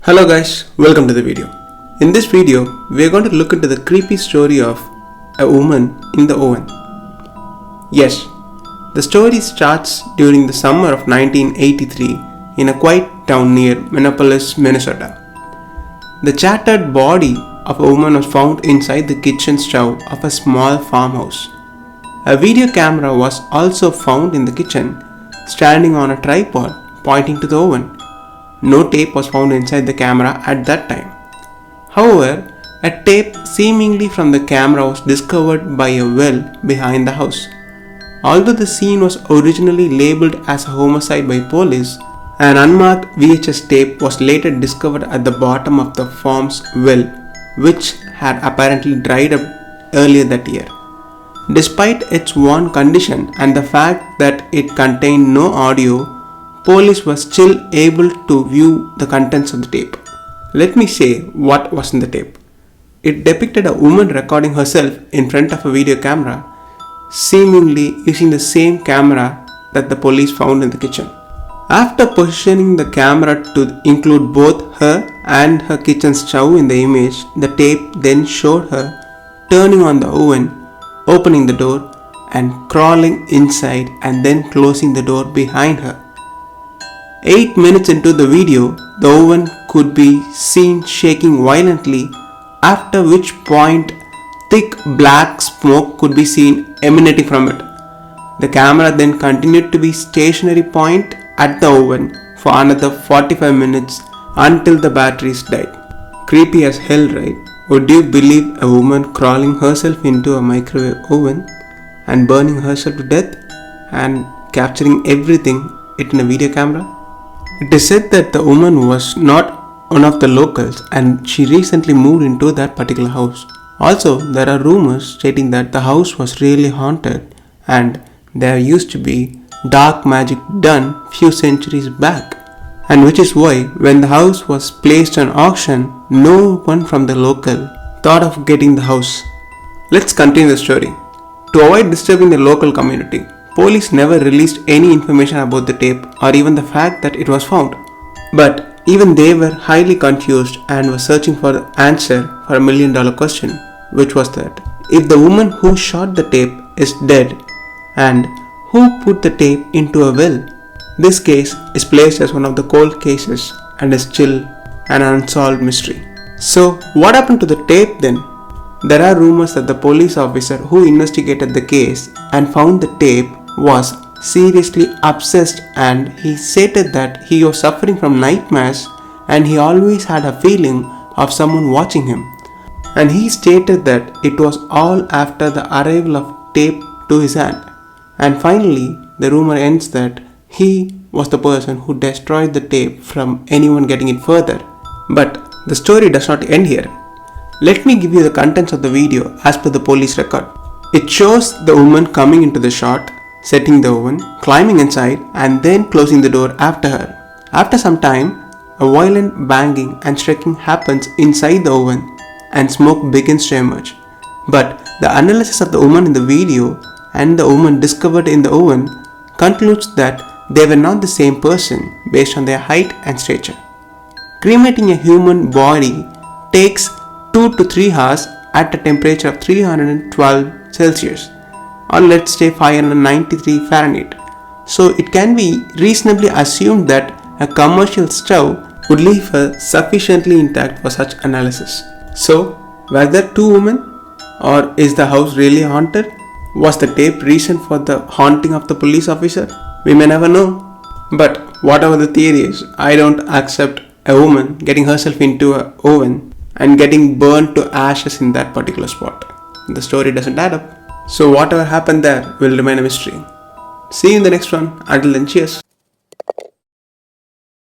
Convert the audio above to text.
Hello guys, welcome to the video. In this video, we are going to look into the creepy story of a woman in the oven. Yes, the story starts during the summer of 1983 in a quiet town near Minneapolis, Minnesota. The shattered body of a woman was found inside the kitchen stove of a small farmhouse. A video camera was also found in the kitchen, standing on a tripod pointing to the oven. No tape was found inside the camera at that time. However, a tape seemingly from the camera was discovered by a well behind the house. Although the scene was originally labeled as a homicide by police, an unmarked VHS tape was later discovered at the bottom of the farm's well, which had apparently dried up earlier that year. Despite its worn condition and the fact that it contained no audio, police were still able to view the contents of the tape. Let me say what was in the tape. It depicted a woman recording herself in front of a video camera, seemingly using the same camera that the police found in the kitchen. After positioning the camera to include both her and her kitchen stove in the image, the tape then showed her turning on the oven, opening the door, and crawling inside and then closing the door behind her. 8 minutes into the video, the oven could be seen shaking violently, after which point thick black smoke could be seen emanating from it. The camera then continued to be stationary point at the oven for another 45 minutes until the batteries died. Creepy as hell, right? Would you believe a woman crawling herself into a microwave oven and burning herself to death and capturing everything in a video camera? It is said that the woman was not one of the locals and she recently moved into that particular house. Also, there are rumors stating that the house was really haunted and there used to be dark magic done few centuries back. And which is why when the house was placed on auction, no one from the local thought of getting the house. Let's continue the story. To avoid disturbing the local community, police never released any information about the tape or even the fact that it was found. But even they were highly confused and were searching for the answer for $1 million question, which was that if the woman who shot the tape is dead, and who put the tape into a well? This case is placed as one of the cold cases and is still an unsolved mystery. So what happened to the tape then? There are rumors that the police officer who investigated the case and found the tape was seriously obsessed, and he stated that he was suffering from nightmares and he always had a feeling of someone watching him. And he stated that it was all after the arrival of tape to his hand. And finally, the rumor ends that he was the person who destroyed the tape from anyone getting it further. But the story does not end here. Let me give you the contents of the video as per the police record. It shows the woman coming into the shot, setting the oven, climbing inside and then closing the door after her. After some time, a violent banging and striking happens inside the oven and smoke begins to emerge. But the analysis of the woman in the video and the woman discovered in the oven concludes that they were not the same person based on their height and stature. Cremating a human body takes 2 to 3 hours at a temperature of 312 Celsius, or let's say 593 Fahrenheit. So it can be reasonably assumed that a commercial stove would leave her sufficiently intact for such analysis. So, were there 2 women? Or is the house really haunted? Was the tape reason for the haunting of the police officer? We may never know. But whatever the theory is, I don't accept a woman getting herself into an oven and getting burned to ashes in that particular spot. The story doesn't add up. So whatever happened there will remain a mystery. See you in the next one. Until then, cheers.